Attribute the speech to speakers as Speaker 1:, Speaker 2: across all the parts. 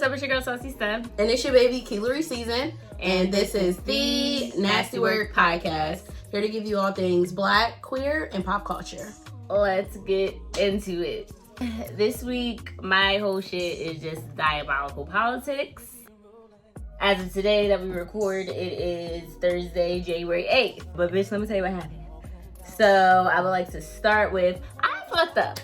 Speaker 1: up? It's your girl, Saucy Steph.
Speaker 2: And it's your baby, Keelery Season. And this is the Nasty Work Podcast. Here to give you all things Black, queer, and pop culture.
Speaker 1: Let's get into it. This week, my whole shit is just diabolical politics. As of today that we record, it is Thursday, January 8th. But bitch, let me tell you what happened. So, I would like to start with, I fucked up.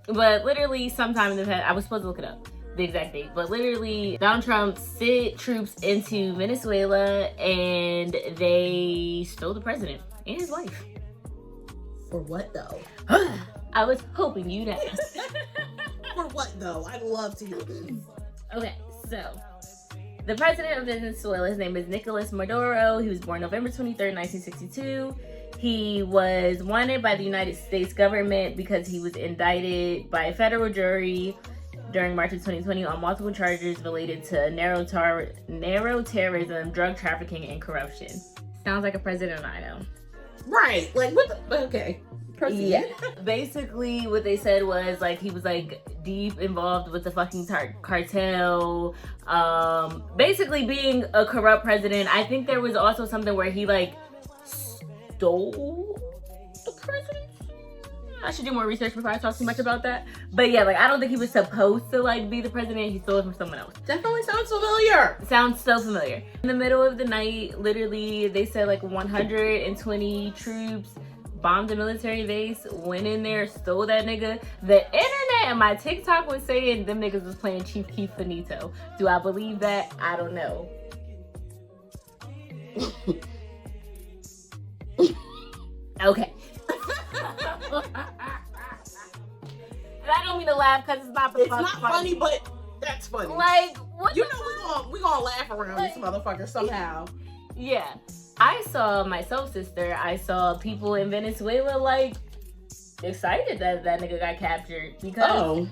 Speaker 1: But literally, sometime in the past, I was supposed to look it up, the exact date. But literally, Donald Trump sent troops into Venezuela and they stole the president and his wife.
Speaker 2: For what, though?
Speaker 1: I was hoping you'd ask.
Speaker 2: For what, though? I'd love to hear this.
Speaker 1: Okay, so the president of Venezuela, his name is Nicolas Maduro. He was born November 23rd, 1962. He was wanted by the United States government because he was indicted by a federal jury during March of 2020 on multiple charges related to narrow terrorism, drug trafficking, and corruption. Sounds like a president I know.
Speaker 2: Right. Like, what the... Okay. Proceed.
Speaker 1: Yeah. Basically, what they said was, like, he was, like, deep involved with the fucking cartel. Basically being a corrupt president. I think there was also something where he, like, stole the presidency. I should do more research before I talk too much about that. But yeah, like, I don't think he was supposed to, like, be the president. He stole it from someone else.
Speaker 2: Definitely sounds familiar.
Speaker 1: Sounds so familiar. In the middle of the night, literally, they said, like, 120 troops bombed a military base, went in there, stole that nigga. The internet and my TikTok was saying them niggas was playing Chief Keef Finito. Do I believe that? I don't know. Okay. And I don't mean to laugh because it's not
Speaker 2: It's not funny, but that's funny.
Speaker 1: Like, what?
Speaker 2: You know we gonna laugh around this motherfucker somehow.
Speaker 1: Yeah. I saw my soul sister. I saw people in Venezuela, like, excited that that nigga got captured because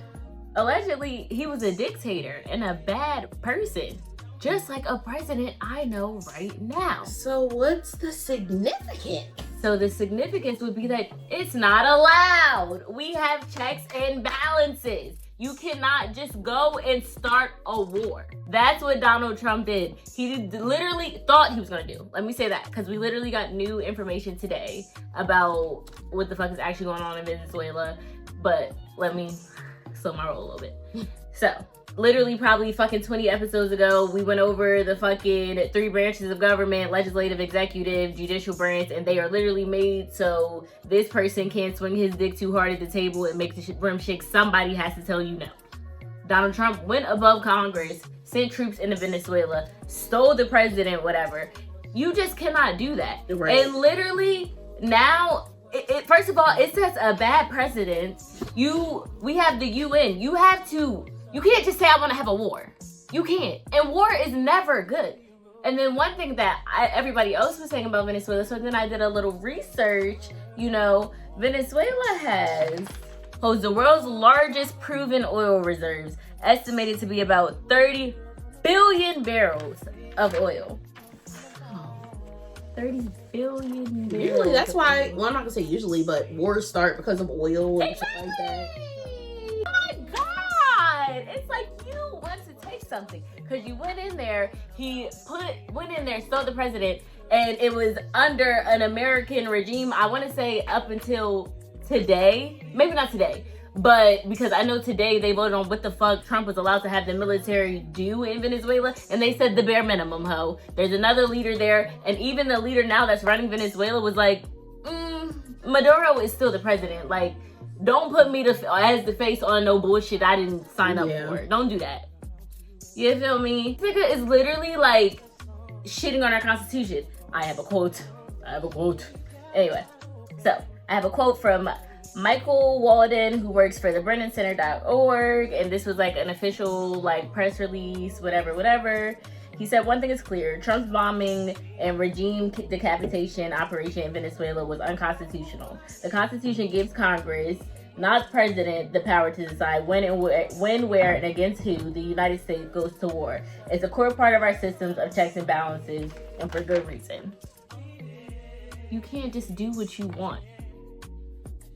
Speaker 1: allegedly he was a dictator and a bad person. Just like a president I know right now.
Speaker 2: So what's the significance?
Speaker 1: So the significance would be that it's not allowed. We have checks and balances. You cannot just go and start a war. That's what Donald Trump did. He literally thought he was gonna do. Let me say that, because we literally got new information today about what the fuck is actually going on in Venezuela. But let me slow my roll a little bit. So, literally probably fucking 20 episodes ago, we went over the fucking 3 branches of government: legislative, executive, judicial branch, and they are literally made so this person can't swing his dick too hard at the table and make the room shake. Somebody has to tell you no. Donald Trump went above Congress, sent troops into Venezuela, stole the president, whatever. You just cannot do that.
Speaker 2: Right.
Speaker 1: And literally now, first of all, it sets a bad precedent. We have the UN. You can't just say I want to have a war. You can't. And war is never good. And then one thing that everybody else was saying about Venezuela, so then I did a little research. You know, Venezuela holds the world's largest proven oil reserves, estimated to be about 30 billion barrels of oil. 30 billion barrels.
Speaker 2: Usually, that's why, well, I'm not going to say usually, but wars start because of oil and shit like that.
Speaker 1: It's like you want to take something because you went in there, stole the president, and it was under an American regime. I want to say up until today, maybe not today, but because I know today they voted on what the fuck Trump was allowed to have the military do in Venezuela, and they said the bare minimum, ho. There's another leader there, and even the leader now that's running Venezuela was like, Maduro is still the president. Like, don't put me as the face on no bullshit I didn't sign up for. Don't do that. You feel me? This nigga is literally, like, shitting on our Constitution. I have a quote. Anyway, so I have a quote from Michael Walden, who works for the BrennanCenter.org, and this was, like, an official, like, press release, whatever. He said, one thing is clear: Trump's bombing and regime decapitation operation in Venezuela was unconstitutional. The Constitution gives Congress, not the president, the power to decide when, where, and against who the United States goes to war. It's a core part of our systems of checks and balances, and for good reason. You can't just do what you want.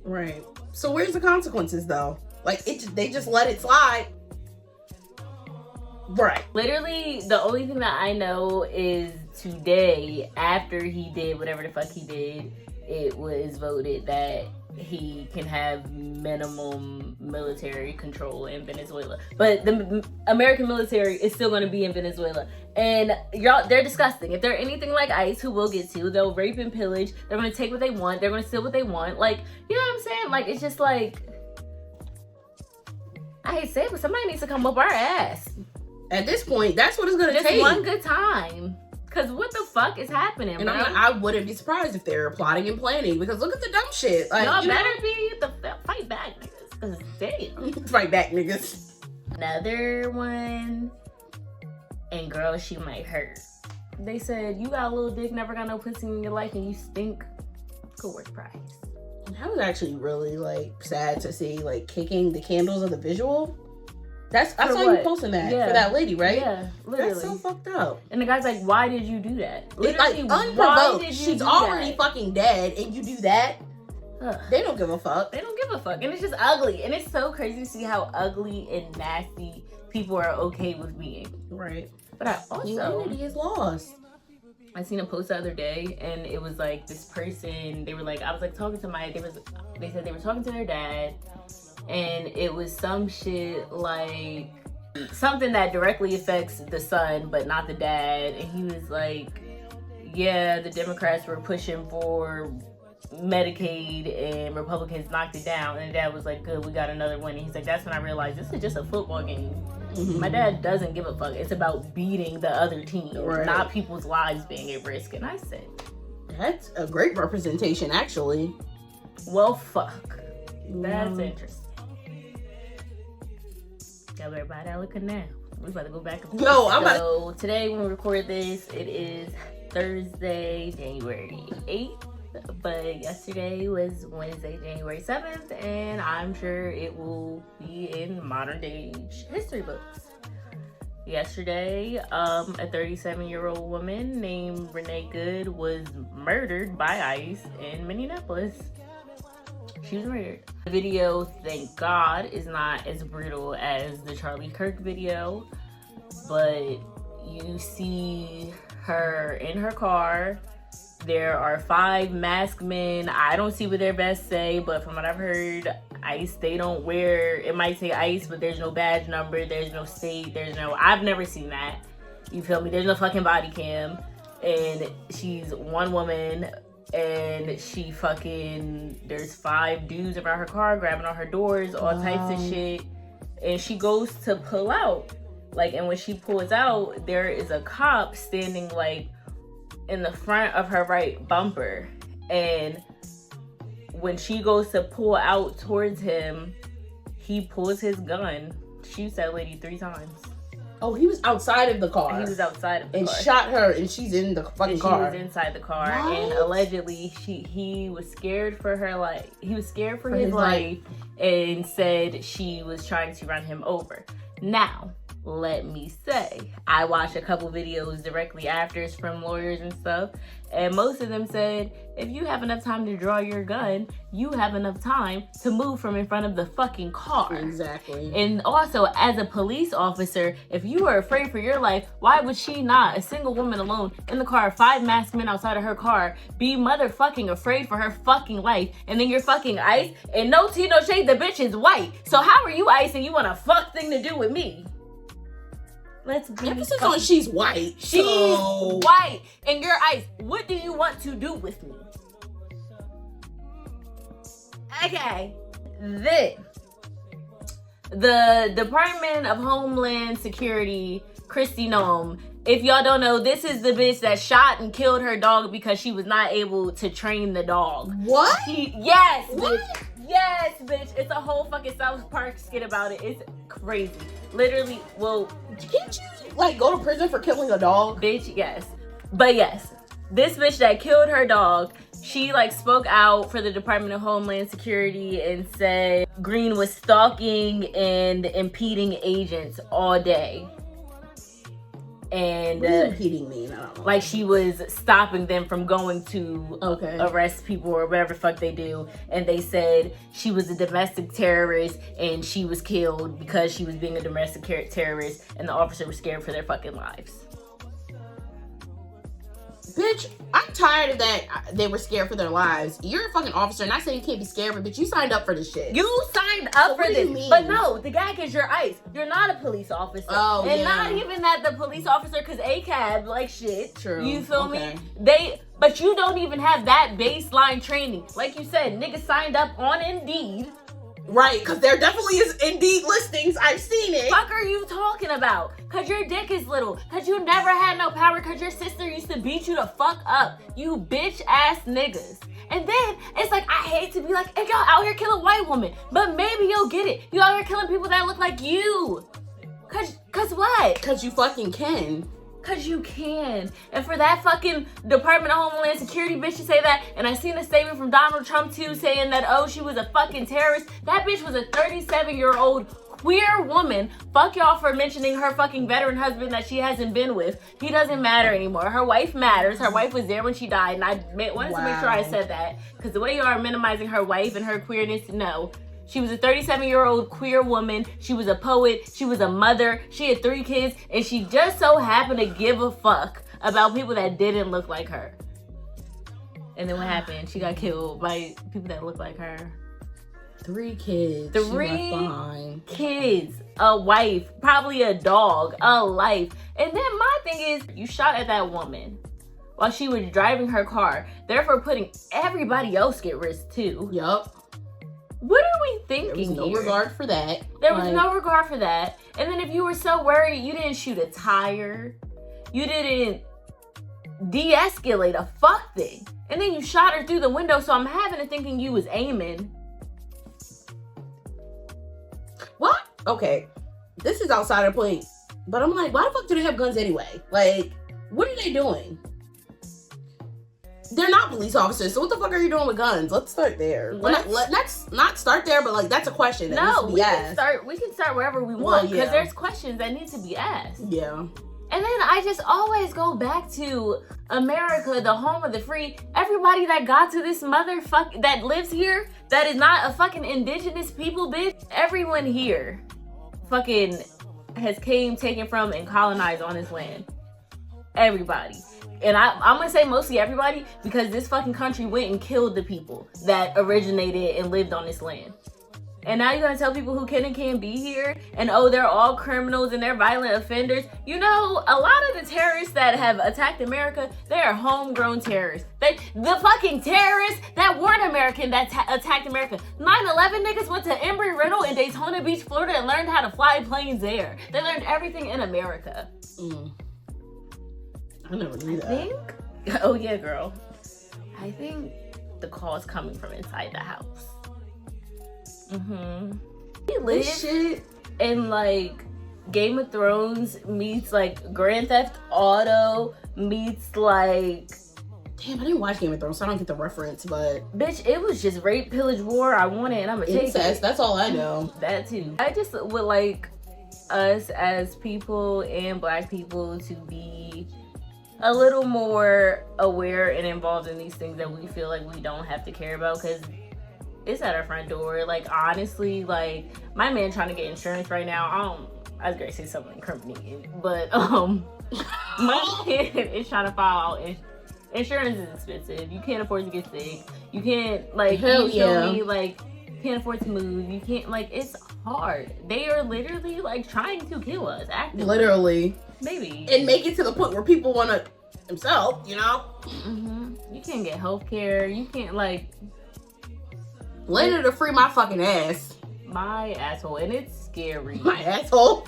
Speaker 2: Right. So where's the consequences, though? Like, they just let it slide. Right.
Speaker 1: Literally, the only thing that I know is today, after he did whatever the fuck he did, it was voted that he can have minimum military control in Venezuela. But the American military is still going to be in Venezuela. And y'all, they're disgusting. If they're anything like ICE, who we'll get to, they'll rape and pillage. They're going to take what they want. They're going to steal what they want. Like, you know what I'm saying? Like, it's just like, I hate to say it, but somebody needs to come up our ass.
Speaker 2: At this point, that's what it's going to take.
Speaker 1: Just one good time. Because what the fuck is happening,
Speaker 2: and
Speaker 1: bro?
Speaker 2: I wouldn't be surprised if they're plotting and planning, because look at the dumb shit. Like,
Speaker 1: y'all better be the fight back, niggas. Because damn.
Speaker 2: Fight back, niggas.
Speaker 1: Another one. And girl, she might hurt. They said, you got a little dick, never got no pussy in your life, and you stink. Good work prize.
Speaker 2: That was actually really, like, sad to see, like, kicking the candles of the visual. I saw you posting that for that lady, right?
Speaker 1: Yeah, literally.
Speaker 2: That's so fucked up.
Speaker 1: And the guy's like, why did you do that?
Speaker 2: Literally, like, unprovoked. She's already fucking dead, and you do that? Ugh. They don't give a fuck.
Speaker 1: They don't give a fuck. And it's just ugly. And it's so crazy to see how ugly and nasty people are okay with being.
Speaker 2: Right.
Speaker 1: But I also...
Speaker 2: humanity is lost.
Speaker 1: I seen a post the other day, and it was like this person, they were like, I was like talking to they said they were talking to their dad, and it was some shit like something that directly affects the son but not the dad. And he was like, yeah, the Democrats were pushing for Medicaid and Republicans knocked it down. And the dad was like, good, we got another one. And he's like, that's when I realized this is just a football game. My dad doesn't give a fuck. It's about beating the other team, not people's lives being at risk. And I said,
Speaker 2: that's a great representation, actually.
Speaker 1: Well, fuck. That's interesting. Got everybody out looking now. We about to go back and forth. So today when we record this, it is Thursday, January 8th. But yesterday was Wednesday, January 7th, and I'm sure it will be in modern day history books. Yesterday, a 37-year-old woman named Renee Good was murdered by ICE in Minneapolis. She was murdered. The video, thank God, is not as brutal as the Charlie Kirk video, but you see her in her car. There are 5 masked men. I don't see what their vests say, but from what I've heard, ICE, they don't wear, it might say ICE, but there's no badge number, there's no state, I've never seen that. You feel me? There's no fucking body cam. And she's one woman, and there's 5 dudes around her car, grabbing on her doors, all types of shit. And she goes to pull out. Like, and when she pulls out, there is a cop standing, like, in the front of her right bumper. And when she goes to pull out towards him, he pulls his gun, shoots that lady 3 times.
Speaker 2: Oh, he was outside of the car.
Speaker 1: He was outside of the car.
Speaker 2: And shot her, and she's in the fucking car.
Speaker 1: She was inside the car.
Speaker 2: What?
Speaker 1: And allegedly, he was scared for her life. He was scared for his life and said she was trying to run him over. Now, let me say, I watched a couple videos directly after from lawyers and stuff, and most of them said, if you have enough time to draw your gun, you have enough time to move from in front of the fucking car.
Speaker 2: Exactly.
Speaker 1: And also, as a police officer, if you are afraid for your life, why would she not, a single woman alone in the car, 5 masked men outside of her car, be motherfucking afraid for her fucking life? And then you're fucking ICE, and no tea, no shade, the bitch is white. So how are you ICE and you want a fuck thing to do with me? Let's be
Speaker 2: emphasis on she's white.
Speaker 1: She's white, and you're ICE. What do you want to do with me? Okay. Then the Department of Homeland Security, Kristi Noem. If y'all don't know, this is the bitch that shot and killed her dog because she was not able to train the dog.
Speaker 2: What?
Speaker 1: Yes,
Speaker 2: what?
Speaker 1: Bitch. Yes, bitch. It's a whole fucking South Park skit about it. It's crazy. Literally, well,
Speaker 2: can't you, like, go to prison for killing a dog?
Speaker 1: Bitch, yes. But yes, this bitch that killed her dog, she, like, spoke out for the Department of Homeland Security and said Green was stalking and impeding agents all day. And
Speaker 2: what does impeding mean? I don't know.
Speaker 1: Like she was stopping them from going to arrest people or whatever the fuck they do. And they said she was a domestic terrorist and she was killed because she was being a domestic terrorist, and the officer was scared for their fucking lives.
Speaker 2: Bitch, I'm tired of that. They were scared for their lives. You're a fucking officer, and I say you can't be scared, but you signed up for this shit.
Speaker 1: You signed up for this. But no, the gag is your ICE. You're not a police officer.
Speaker 2: Oh,
Speaker 1: and not even that the police officer, because ACAB, like shit.
Speaker 2: True.
Speaker 1: You feel me? But you don't even have that baseline training. Like you said, niggas signed up on Indeed.
Speaker 2: Right, because there definitely is Indeed listings. I've seen it.
Speaker 1: Fuck are you talking about? Because your dick is little. Because you never had no power. Because your sister used to beat you the fuck up. You bitch ass niggas. And then it's like, I hate to be like, hey, y'all out here killing white women. But maybe you'll get it. You out here killing people that look like you. Cause what?
Speaker 2: Because you fucking can.
Speaker 1: Cause you can. And for that fucking Department of Homeland Security bitch to say that, and I seen a statement from Donald Trump too saying that, oh, she was a fucking terrorist. That bitch was a 37-year-old queer woman. Fuck y'all for mentioning her fucking veteran husband that she hasn't been with. He doesn't matter anymore. Her wife matters. Her wife was there when she died, and I wanted to make sure I said that. Because the way you are minimizing her wife and her queerness, no. She was a 37-year-old queer woman. She was a poet. She was a mother. She had 3 kids. And she just so happened to give a fuck about people that didn't look like her. And then what happened? She got killed by people that looked like her.
Speaker 2: 3 kids.
Speaker 1: 3 kids. A wife. Probably a dog. A life. And then my thing is, you shot at that woman while she was driving her car. Therefore putting everybody else at risk too.
Speaker 2: Yup.
Speaker 1: What are we thinking?
Speaker 2: There was no regard for that.
Speaker 1: There was no regard for that. And then if you were so worried, you didn't shoot a tire. You didn't de-escalate a fuck thing. And then you shot her through the window, so I'm having to thinking you was aiming.
Speaker 2: What? Okay. This is outside of point. But I'm like, why the fuck do they have guns anyway? Like, what are they doing? They're not police officers, so what the fuck are you doing with guns? Let's start there. Let's not start there, but like that's a question that needs to be asked.
Speaker 1: We can start wherever we want because there's questions that need to be asked.
Speaker 2: Yeah.
Speaker 1: And then I just always go back to America, the home of the free. Everybody that got to this motherfucker that lives here, that is not a fucking indigenous people, bitch. Everyone here fucking has taken from, and colonized on this land. Everybody. And I'm gonna say mostly everybody because this fucking country went and killed the people that originated and lived on this land. And now you're gonna tell people who can and can't be here, and oh, they're all criminals and they're violent offenders. You know, a lot of the terrorists that have attacked America, they are homegrown terrorists. The fucking terrorists that weren't American that attacked America. 9/11 niggas went to Embry-Riddle in Daytona Beach, Florida, and learned how to fly planes there. They learned everything in America.
Speaker 2: I never knew that.
Speaker 1: Oh yeah, girl. I think the call is coming from inside the house. He lives in like Game of Thrones meets like Grand Theft Auto meets like.
Speaker 2: Damn, I didn't watch Game of Thrones, so I don't get the reference, but.
Speaker 1: Bitch, it was just rape, pillage, war. I want it, and I'm gonna take it.
Speaker 2: That's all I know.
Speaker 1: That too. I just would like us as people and Black people to be a little more aware and involved in these things that we feel like we don't have to care about because it's at our front door. Like, honestly, like, my man trying to get insurance right now, I was gonna say something incriminating, but my man is trying to file out. Insurance is expensive. You can't afford to get sick. You can't, like, me, like, can't afford to move. You can't, like, it's hard. They are literally, like, trying to kill us, actively.
Speaker 2: Literally.
Speaker 1: Maybe.
Speaker 2: And make it to the point where people want to themselves, you know?
Speaker 1: You can't get health care. You can't, like...
Speaker 2: Later to free my fucking ass.
Speaker 1: My asshole. And it's scary.
Speaker 2: My asshole?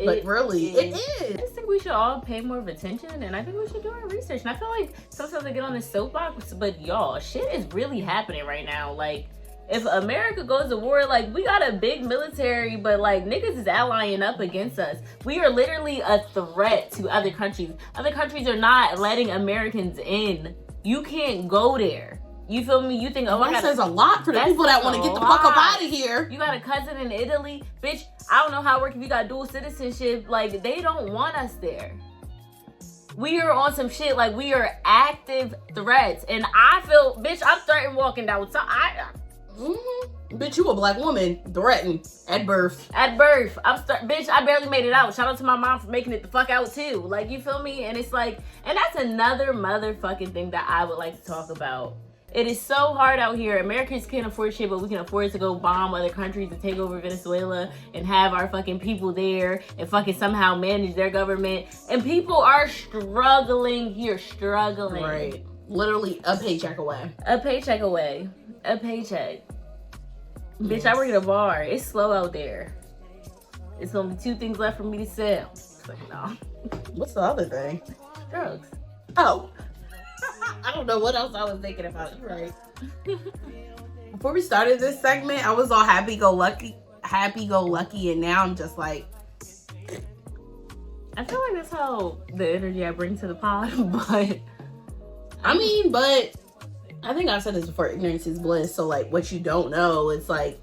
Speaker 2: But really, it is.
Speaker 1: I just think we should all pay more of attention, and I think we should do our research. And I feel like sometimes I get on this soapbox, but y'all, shit is really happening right now. Like, if America goes to war, like, we got a big military, but, like, niggas is allying up against us. We are literally a threat to other countries. Other countries are not letting Americans in. You can't go there. You feel me? You think, oh,
Speaker 2: that says a lot for the people that want to get the fuck up out of here.
Speaker 1: You got a cousin in Italy? Bitch, I don't know how it works if you got dual citizenship. Like, they don't want us there. We are on some shit, like, we are active threats. And I feel, bitch, I'm threatened walking down. So
Speaker 2: Bitch, you a black woman threatened at birth.
Speaker 1: At birth, bitch, I barely made it out. Shout out to my mom for making it the fuck out too. Like, you feel me? And it's like, and that's another motherfucking thing that I would like to talk about. It is so hard out here. Americans can't afford shit, but we can afford to go bomb other countries and take over Venezuela and have our fucking people there and fucking somehow manage their government. And people are struggling here, struggling.
Speaker 2: Right. Literally a paycheck away.
Speaker 1: A paycheck away. A paycheck. Bitch, I work at a bar. It's slow out there. It's only 2 things left for me to sell. It's like, no.
Speaker 2: What's the other thing?
Speaker 1: Drugs.
Speaker 2: Oh. I don't know what else I was thinking about. Right. Before we started this segment, I was all happy-go-lucky, and now I'm just like...
Speaker 1: I feel like that's how the energy I bring to the pod, but...
Speaker 2: but I think I've said this before, ignorance is bliss. So, like, what you don't know, it's like,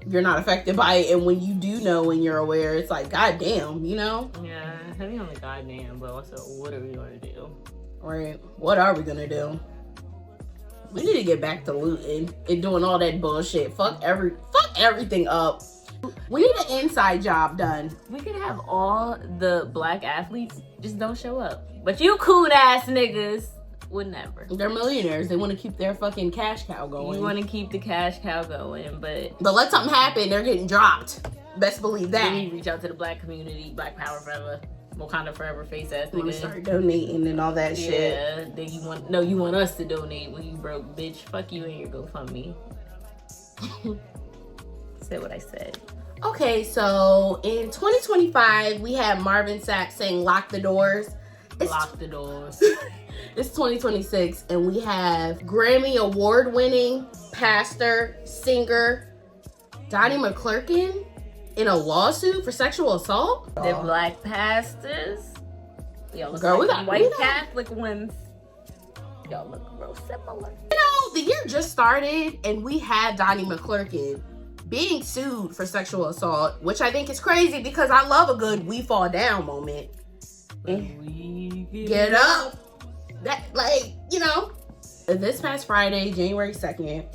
Speaker 2: you're not affected by it. And when you do know and you're aware, it's like, goddamn, you know?
Speaker 1: Yeah, I think only goddamn, but also, what are we going to do?
Speaker 2: Right. What are we gonna do? We need to get back to looting and doing all that bullshit. Fuck everything up. We need an inside job done.
Speaker 1: We could have all the black athletes just don't show up. But you coon ass niggas would never.
Speaker 2: They're millionaires. They want to keep their fucking cash cow going.
Speaker 1: You want to keep the cash cow going, but
Speaker 2: let something happen. They're getting dropped. Best believe that.
Speaker 1: We need to reach out to the black community. Black power forever. Wakanda forever, face ass nigga.
Speaker 2: I'm gonna start donating and all that shit.
Speaker 1: Yeah, then you want us to donate when you broke, bitch. Fuck you and your GoFundMe. Say what I said.
Speaker 2: Okay, so in 2025, we have Marvin Sapp saying "Lock the doors."
Speaker 1: Lock the doors.
Speaker 2: It's 2026, and we have Grammy award-winning pastor, singer Donnie McClurkin in a lawsuit for sexual assault.
Speaker 1: The black pastors. Y'all look
Speaker 2: Girl,
Speaker 1: like
Speaker 2: we got
Speaker 1: white Catholic ones. Y'all look real similar.
Speaker 2: You know, the year just started, and we had Donnie McClurkin being sued for sexual assault, which I think is crazy because I love a good "we fall down" moment.
Speaker 1: We
Speaker 2: Get up. That, like, you know. This past Friday, January 2nd,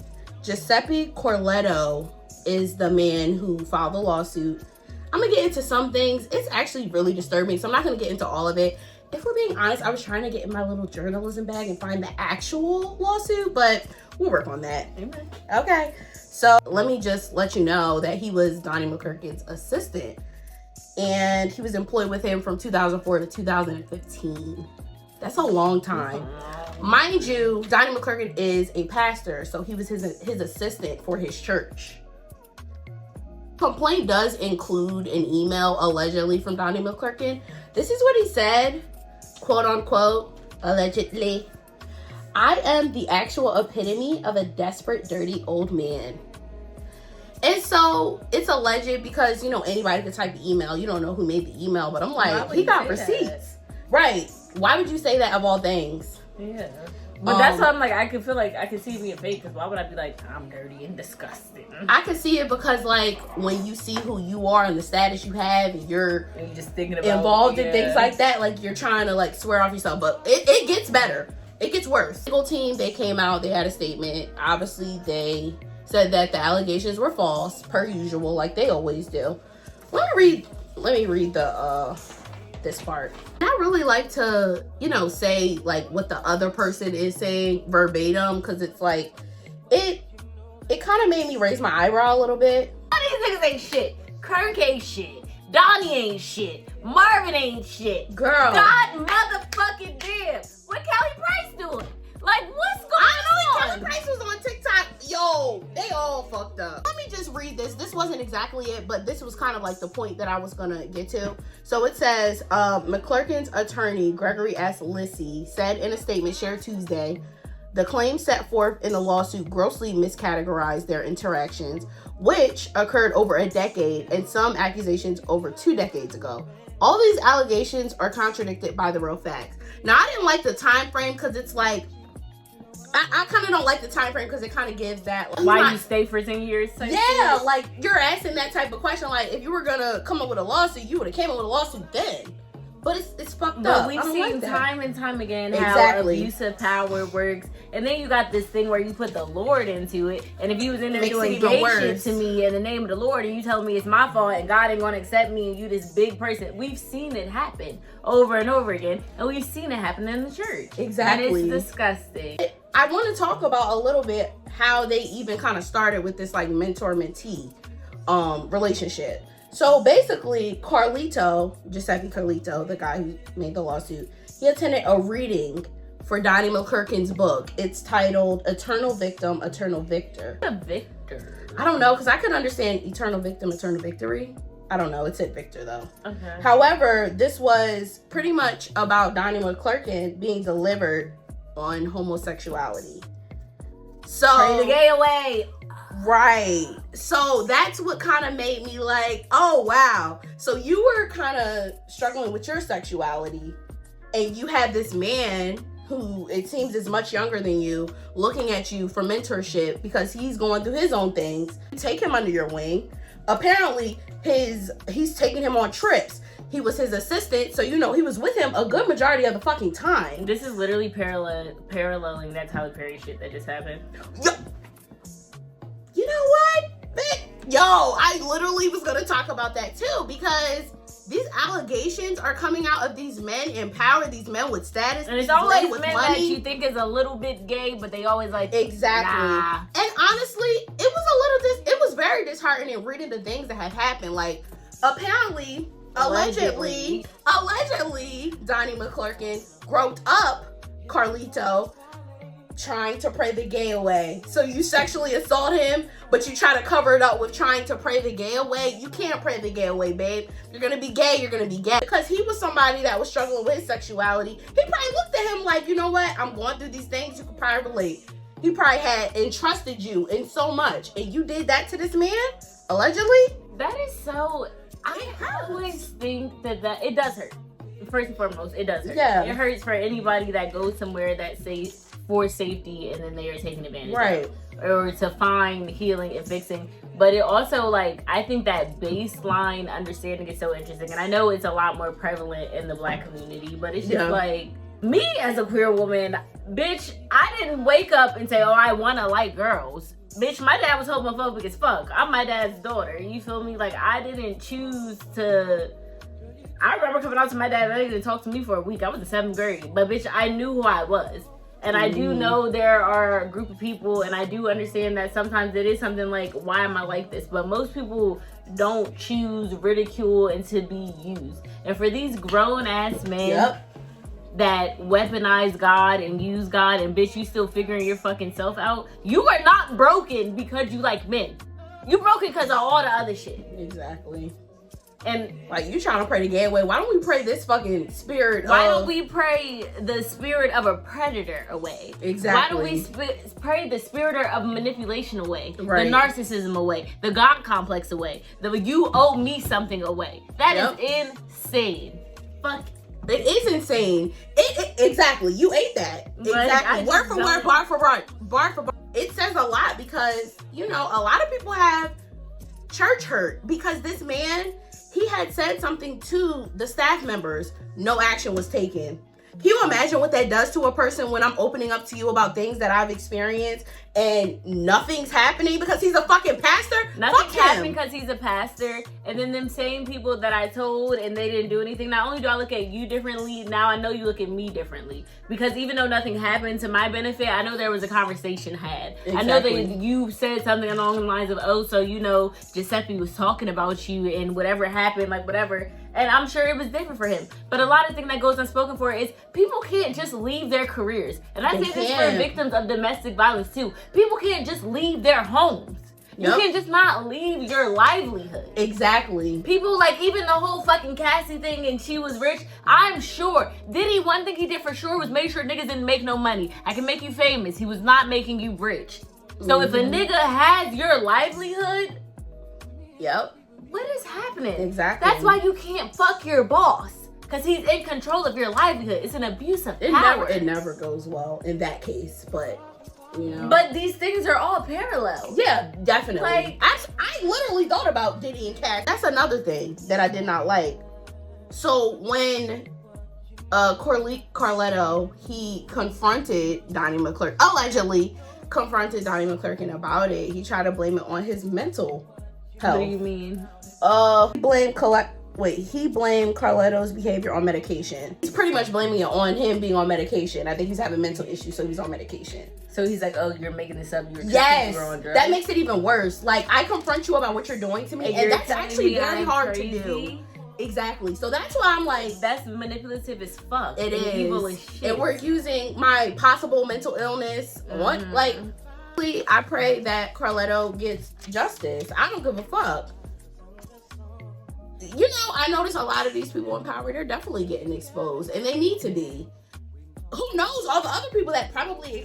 Speaker 2: Giuseppe Corletto is the man who filed the lawsuit. I'm gonna get into some things. It's actually really disturbing, so I'm not gonna get into all of it. If we're being honest, I was trying to get in my little journalism bag and find the actual lawsuit, but we'll work on that.
Speaker 1: Amen.
Speaker 2: Okay, so let me just let you know that he was Donnie McClurkin's assistant, and he was employed with him from 2004 to 2015. That's a long time. Mind you, Donnie McClurkin is a pastor, so he was his assistant for his church. Complaint does include an email allegedly from Donnie McClurkin. This is what he said, quote unquote, allegedly. "I am the actual epitome of a desperate, dirty old man." And so it's alleged because, you know, anybody could type the email. You don't know who made the email, but I'm like, he got receipts. Right. Why would you say that of all things?
Speaker 1: Yeah. But that's why I'm like, I can feel like I can see it being fake, because why would I be like, I'm dirty and disgusting?
Speaker 2: I can see it because, like, when you see who you are and the status you have, and you're
Speaker 1: just thinking about
Speaker 2: involved in things like that, like, you're trying to, like, swear off yourself. But it gets better. It gets worse. The legal team, they came out, they had a statement. Obviously, they said that the allegations were false, per usual, like they always do. Let me read the this part. I really like to, you know, say like what the other person is saying verbatim, because it's like it kind of made me raise my eyebrow a little bit.
Speaker 1: All these niggas ain't shit. Kirk ain't shit. Donnie ain't shit. Marvin ain't shit.
Speaker 2: Girl.
Speaker 1: God motherfucking damn. What Kelly Price doing? Like, what's going on?
Speaker 2: Kelly Price was on TikTok. Yo, they all fucked up. Let me just read this. This wasn't exactly it, but this was kind of like the point that I was gonna get to. So it says, McClurkin's attorney, Gregory S. Lissy, said in a statement shared Tuesday, the claims set forth in the lawsuit grossly miscategorized their interactions, which occurred over a decade, and some accusations over 2 decades ago. All these allegations are contradicted by the real facts. Now, I didn't like the time frame because it's like, I kind of don't like the time frame because it kind of gives that, like,
Speaker 1: why you stay for 10 years?
Speaker 2: Yeah, like, you're asking that type of question. Like, if you were gonna come up with a lawsuit, you would have came up with a lawsuit then. But it's fucked
Speaker 1: But
Speaker 2: up.
Speaker 1: we've seen time and time again how
Speaker 2: Exactly.
Speaker 1: abusive power works. And then you got this thing where you put the Lord into it. And if you was in there
Speaker 2: Makes it
Speaker 1: doing
Speaker 2: even
Speaker 1: gay
Speaker 2: worse.
Speaker 1: shit to me in the name of the Lord, and you tell me it's my fault and God ain't gonna accept me and you this big person. We've seen it happen over and over again. And we've seen it happen in the church.
Speaker 2: Exactly.
Speaker 1: And it's disgusting.
Speaker 2: I want to talk about a little bit how they even kind of started with this like mentor-mentee relationship. So basically, Giuseppe Carlito, the guy who made the lawsuit, he attended a reading for Donnie McClurkin's book. It's titled Eternal Victim, Eternal Victor.
Speaker 1: A victor.
Speaker 2: I don't know, because I could understand Eternal Victim, Eternal Victory. I don't know. It said Victor, though.
Speaker 1: Okay.
Speaker 2: However, this was pretty much about Donnie McClurkin being delivered on homosexuality. So
Speaker 1: Pray the gay away.
Speaker 2: Right. So that's what kind of made me like, oh, wow. So you were kind of struggling with your sexuality and you had this man who it seems is much younger than you looking at you for mentorship because he's going through his own things. Take him under your wing. Apparently, he's taking him on trips. He was his assistant, so he was with him a good majority of the fucking time.
Speaker 1: This is literally paralleling that Tyler Perry shit that just happened.
Speaker 2: You know what? Yo, I literally was gonna talk about that too, because these allegations are coming out of these men in power, these men with status,
Speaker 1: and it's always
Speaker 2: with
Speaker 1: men
Speaker 2: money
Speaker 1: that you think is a little bit gay, but they always like
Speaker 2: exactly.
Speaker 1: Nah.
Speaker 2: And honestly, it was very disheartening reading the things that had happened. Like apparently, allegedly, Donnie McClurkin groped up Carlito trying to pray the gay away. So you sexually assault him, but you try to cover it up with trying to pray the gay away. You can't pray the gay away, babe. You're gonna be gay, you're gonna be gay. Because he was somebody that was struggling with his sexuality. He probably looked at him like, you know what? I'm going through these things. You could probably relate. He probably had entrusted you in so much. And you did that to this man? Allegedly?
Speaker 1: That is so... I always think that it does hurt. First and foremost, it does hurt.
Speaker 2: Yeah.
Speaker 1: It hurts for anybody that goes somewhere that says for safety and then they are taken advantage
Speaker 2: Right.
Speaker 1: of, or to find healing and fixing. But it also, like, I think that baseline understanding is so interesting, and I know it's a lot more prevalent in the Black community, but it's just like, me as a queer woman, bitch, I didn't wake up and say, oh, I want to like girls. Bitch, my dad was homophobic as fuck. I'm my dad's daughter, you feel me? Like, I didn't choose to... I remember coming out to my dad and he didn't talk to me for a week. I was in 7th grade, but bitch, I knew who I was. And I do know there are a group of people, and I do understand that sometimes it is something like, why am I like this? But most people don't choose ridicule and to be used. And for these grown-ass men that weaponize God and use God, and bitch, you still figuring your fucking self out, you are not broken because you like men. You broken because of all the other shit.
Speaker 2: Exactly.
Speaker 1: And
Speaker 2: like, you trying to pray the gay away. Why don't we pray this fucking spirit
Speaker 1: Why don't we pray the spirit of a predator away?
Speaker 2: Exactly.
Speaker 1: Why don't we pray the spirit of manipulation away?
Speaker 2: Right.
Speaker 1: The narcissism away? The God complex away? The you owe me something away? That is insane. Fuck.
Speaker 2: It is insane. Exactly. You ate that. Exactly. Word for word, bar for bar. Bar for bar. It says a lot because, a lot of people have church hurt because this man, he had said something to the staff members. No action was taken. Can you imagine what that does to a person when I'm opening up to you about things that I've experienced and nothing's happening because he's a fucking pastor?
Speaker 1: Nothing's happening because he's a pastor. And then them same people that I told and they didn't do anything. Not only do I look at you differently, now I know you look at me differently. Because even though nothing happened to my benefit, I know there was a conversation had. Exactly. I know that you said something along the lines of, oh, so Giuseppe was talking about you and whatever happened, like whatever. And I'm sure it was different for him. But a lot of things that goes unspoken for is people can't just leave their careers. And I say this for victims of domestic violence too. People can't just leave their homes. You can just not leave your livelihood.
Speaker 2: Exactly.
Speaker 1: People, like, even the whole fucking Cassie thing and she was rich, I'm sure. One thing he did for sure was make sure niggas didn't make no money. I can make you famous. He was not making you rich. So if a nigga has your livelihood, what is happening?
Speaker 2: Exactly.
Speaker 1: That's why you can't fuck your boss. Because he's in control of your livelihood. It's an abuse of power.
Speaker 2: It never goes well in that case, but...
Speaker 1: But these things are all parallel.
Speaker 2: Yeah, definitely.
Speaker 1: Like,
Speaker 2: I literally thought about Diddy and Cash. That's another thing that I did not like. So when Carletto, he confronted Donnie McClurkin, allegedly confronted Donnie McClurkin about it. He tried to blame it on his mental health.
Speaker 1: What do you mean?
Speaker 2: He blamed Carletto's behavior on medication. He's pretty much blaming it on him being on medication. I think he's having mental issues, so he's on medication.
Speaker 1: So he's like, oh, you're making this up.
Speaker 2: Yes, that makes it even worse. Like, I confront you about what you're doing to me, and that's actually very hard to do. Exactly. So that's why I'm like,
Speaker 1: that's manipulative as fuck.
Speaker 2: It is
Speaker 1: evil as shit.
Speaker 2: And we're using my possible mental illness. I pray that Carletto gets justice. I don't give a fuck. You know, I notice a lot of these people in power, they're definitely getting exposed, and they need to be. Who knows all the other people that probably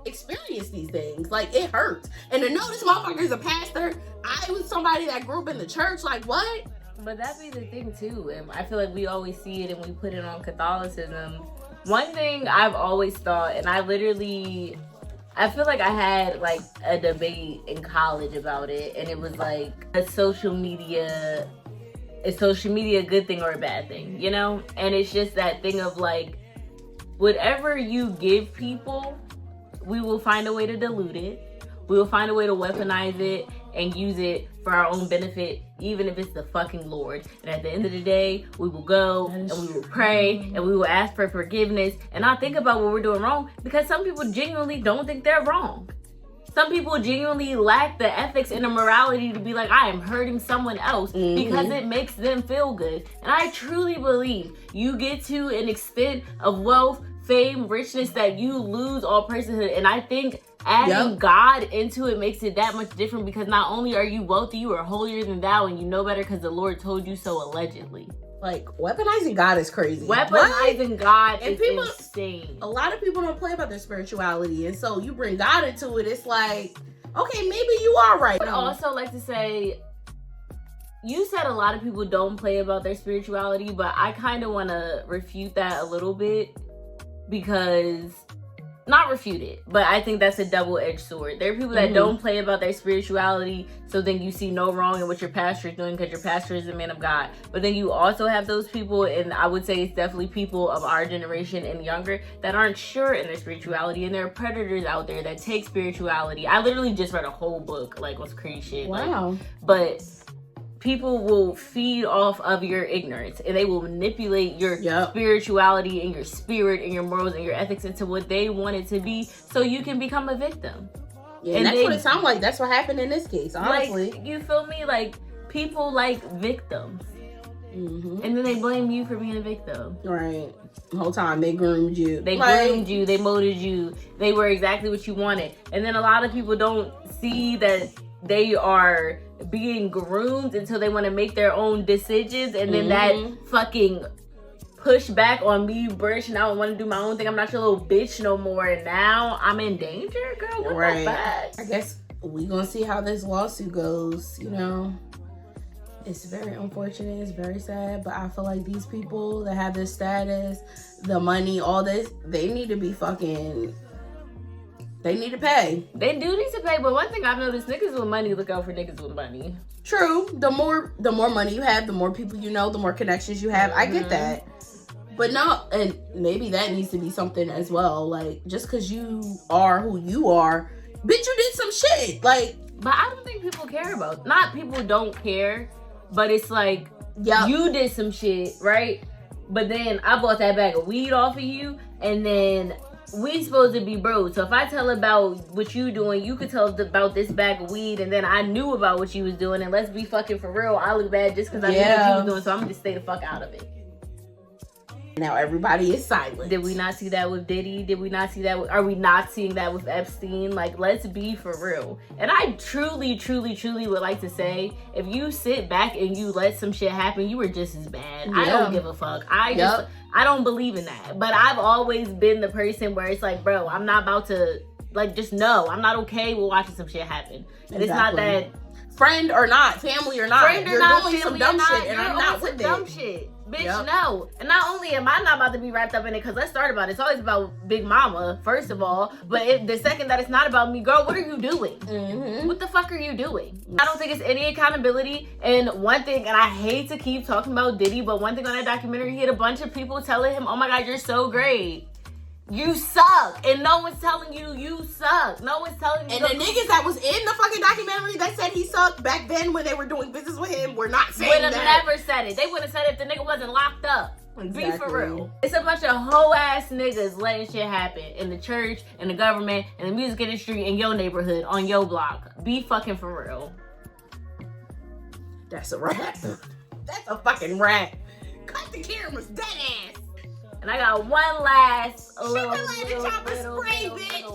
Speaker 2: experience these things? Like, it hurts. And to know this motherfucker is a pastor, I was somebody that grew up in the church, like, what?
Speaker 1: But that be the thing too, and I feel like we always see it and we put it on Catholicism. One thing I've always thought, and I feel like I had like a debate in college about it, and it was like, is social media a good thing or a bad thing, you know? And it's just that thing of like, whatever you give people, we will find a way to dilute it. We will find a way to weaponize it and use it for our own benefit, even if it's the fucking Lord. And at the end of the day, we will go and we will pray and we will ask for forgiveness and not think about what we're doing wrong, because some people genuinely don't think they're wrong. Some people genuinely lack the ethics and the morality to be like, I am hurting someone else because it makes them feel good. And I truly believe you get to an extent of wealth, fame, richness that you lose all personhood. And I think adding God into it makes it that much different, because not only are you wealthy, you are holier than thou, and you know better because the Lord told you so, allegedly.
Speaker 2: Like, weaponizing God is crazy.
Speaker 1: Weaponizing God is insane. A
Speaker 2: lot of people don't play about their spirituality, and so you bring God into it, it's like, okay, maybe you are right.
Speaker 1: I would also like to say, you said a lot of people don't play about their spirituality, but I kind of want to refute that a little bit, because not refute it, but I think that's a double-edged sword. There are people that don't play about their spirituality, so then you see no wrong in what your pastor is doing because your pastor is a man of God. But then you also have those people, and I would say it's definitely people of our generation and younger, that aren't sure in their spirituality, and there are predators out there that take spirituality. I literally just read a whole book, like, what's crazy shit.
Speaker 2: Wow.
Speaker 1: Like, but people will feed off of your ignorance, and they will manipulate your spirituality and your spirit and your morals and your ethics into what they want it to be, so you can become a victim.
Speaker 2: Yeah, and that's what it sounds like. That's what happened in this case, honestly.
Speaker 1: Like, you feel me? Like, people like victims. And then they blame you for being a victim.
Speaker 2: Right. The whole time they groomed you.
Speaker 1: They groomed you. They molded you. They were exactly what you wanted. And then a lot of people don't see that they are being groomed until they want to make their own decisions, and then that fucking push back on me branching out and want to do my own thing. I'm not your little bitch no more, and now I'm in danger, girl. What the fuck?
Speaker 2: I guess we gonna see how this lawsuit goes. You know, it's very unfortunate, it's very sad, but I feel like these people that have this status, the money, all this, they need to be fucking, they need to pay.
Speaker 1: They do need to pay, but one thing I've noticed, niggas with money look out for niggas with money.
Speaker 2: True. The more money you have, the more people you know, the more connections you have. I get that. But no, and maybe that needs to be something as well. Like, just because you are who you are, bitch, you did some shit. Like,
Speaker 1: but I don't think people care about, not people don't care, but it's like, you did some shit, right? But then I bought that bag of weed off of you, and then we supposed to be bros. So if I tell about what you doing, you could tell about this bag of weed, and then I knew about what you was doing, and let's be fucking for real, I look bad just because I knew what you was doing, so I'm gonna just stay the fuck out of it.
Speaker 2: Now everybody is silent.
Speaker 1: Did we not see that with Diddy? Did we not see that are we not seeing that with Epstein? Like, let's be for real. And I truly, truly, truly would like to say, if you sit back and you let some shit happen, you were just as bad. I don't give a fuck. I don't believe in that. But I've always been the person where it's like, bro, I'm not about to, like, just know I'm not okay with watching some shit happen. And it's not that
Speaker 2: friend or not, family or not,
Speaker 1: friend or
Speaker 2: you're
Speaker 1: not,
Speaker 2: doing some
Speaker 1: family
Speaker 2: dumb
Speaker 1: or not,
Speaker 2: shit, and
Speaker 1: you're
Speaker 2: I'm not
Speaker 1: on
Speaker 2: with
Speaker 1: some
Speaker 2: it.
Speaker 1: dumb shit. Bitch,
Speaker 2: Yep.
Speaker 1: no. And not only am I not about to be wrapped up in it, because let's start about it. It's always about Big Mama, first of all. But the second that it's not about me, girl, what are you doing?
Speaker 2: Mm-hmm.
Speaker 1: What the fuck are you doing? I don't think it's any accountability. And one thing, and I hate to keep talking about Diddy, but one thing on that documentary, he had a bunch of people telling him, oh my God, you're so great. You suck. And no one's telling you suck. No one's telling you.
Speaker 2: And the niggas that was in the fucking documentary that said he sucked back then when they were doing business with him were not saying
Speaker 1: would have
Speaker 2: that.
Speaker 1: never said it. They would have said it if the nigga wasn't locked up.
Speaker 2: Exactly.
Speaker 1: Be for real. It's a bunch of hoe ass niggas letting shit happen in the church, in the government, in the music industry, in your neighborhood, on your block. Be fucking for real.
Speaker 2: That's a rat. That's a fucking rat. Cut the cameras, dead ass.
Speaker 1: And I got one last little
Speaker 2: one,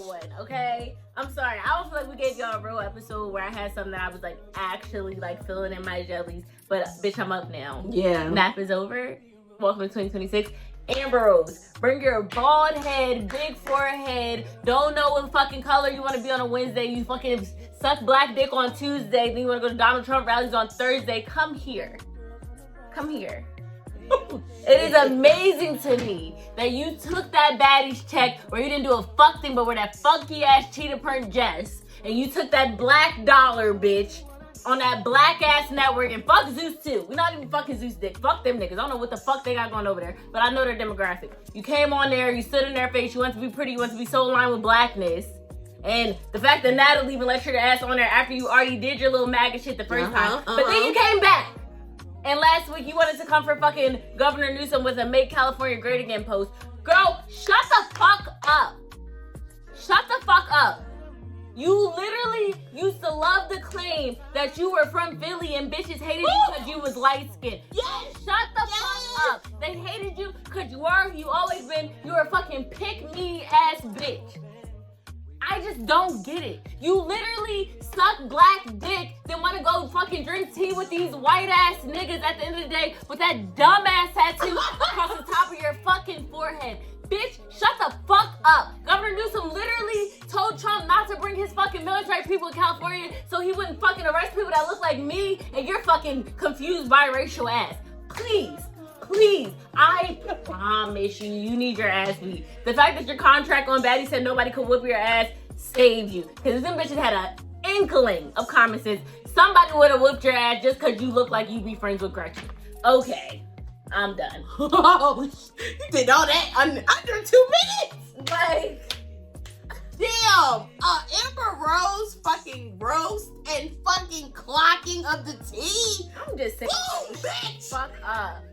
Speaker 1: one, okay? I'm sorry. I don't feel like we gave y'all a real episode where I had something that I was like actually like feeling in my jellies. But bitch, I'm up now.
Speaker 2: Yeah.
Speaker 1: Nap is over. Welcome to 2026. Amber Rose, bring your bald head, big forehead, don't know what fucking color you want to be on a Wednesday, you fucking suck black dick on Tuesday, then you want to go to Donald Trump rallies on Thursday. Come here. Come here. It is amazing to me that you took that baddie's check where you didn't do a fuck thing but were that funky ass cheetah print Jess, and you took that black dollar, bitch, on that black ass network, and fuck Zeus too. We're not even fucking Zeus dick. Fuck them niggas. I don't know what the fuck they got going over there, but I know their demographic. You came on there, you stood in their face, you want to be pretty, you want to be so aligned with blackness. And the fact that Natalie even let your ass on there after you already did your little MAGA shit the first time. But then you came back. And last week you wanted to come for fucking Governor Newsom with a Make California Great Again post. Girl, shut the fuck up. Shut the fuck up. You literally used to love the claim that you were from Philly and bitches hated you because you was light skinned.
Speaker 2: Yes.
Speaker 1: Shut the fuck up. They hated you because you always been, you were a fucking pick me ass bitch. I just don't get it. You literally suck black dick, then want to go fucking drink tea with these white ass niggas at the end of the day with that dumb ass tattoo across the top of your fucking forehead. Bitch, shut the fuck up. Governor Newsom literally told Trump not to bring his fucking military people to California so he wouldn't fucking arrest people that look like me and your fucking confused biracial ass. Please, I promise you need your ass beat. The fact that your contract on Baddie said nobody could whip your ass saved you. Because if them bitches had an inkling of common sense, somebody would have whipped your ass just because you look like you be friends with Gretchen. Okay, I'm done.
Speaker 2: You did all that under 2 minutes?
Speaker 1: Like,
Speaker 2: damn, Amber Rose fucking roast and fucking clocking of the tea.
Speaker 1: I'm just saying,
Speaker 2: Boom, bitch.
Speaker 1: fuck up.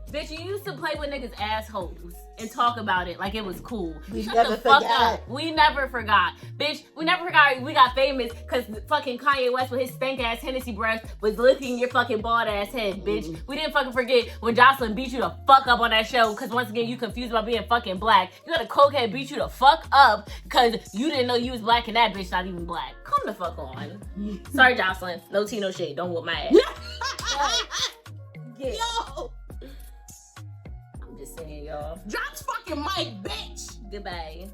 Speaker 1: Bitch, you used to play with niggas' assholes and talk about it like it was cool.
Speaker 2: We
Speaker 1: Shut
Speaker 2: never
Speaker 1: the fuck
Speaker 2: forgot.
Speaker 1: up. We never forgot. Bitch, we never forgot we got famous because fucking Kanye West with his stank ass Hennessy breath was licking your fucking bald ass head, bitch. We didn't fucking forget when Jocelyn beat you the fuck up on that show because once again you confused about being fucking black. You had a cokehead beat you the fuck up because you didn't know you was black and that bitch not even black. Come the fuck on. Sorry, Jocelyn. No tea, no shade. Don't whoop my ass. Yeah.
Speaker 2: Yo,
Speaker 1: I'm just saying, y'all.
Speaker 2: drops fucking mic, bitch.
Speaker 1: Goodbye.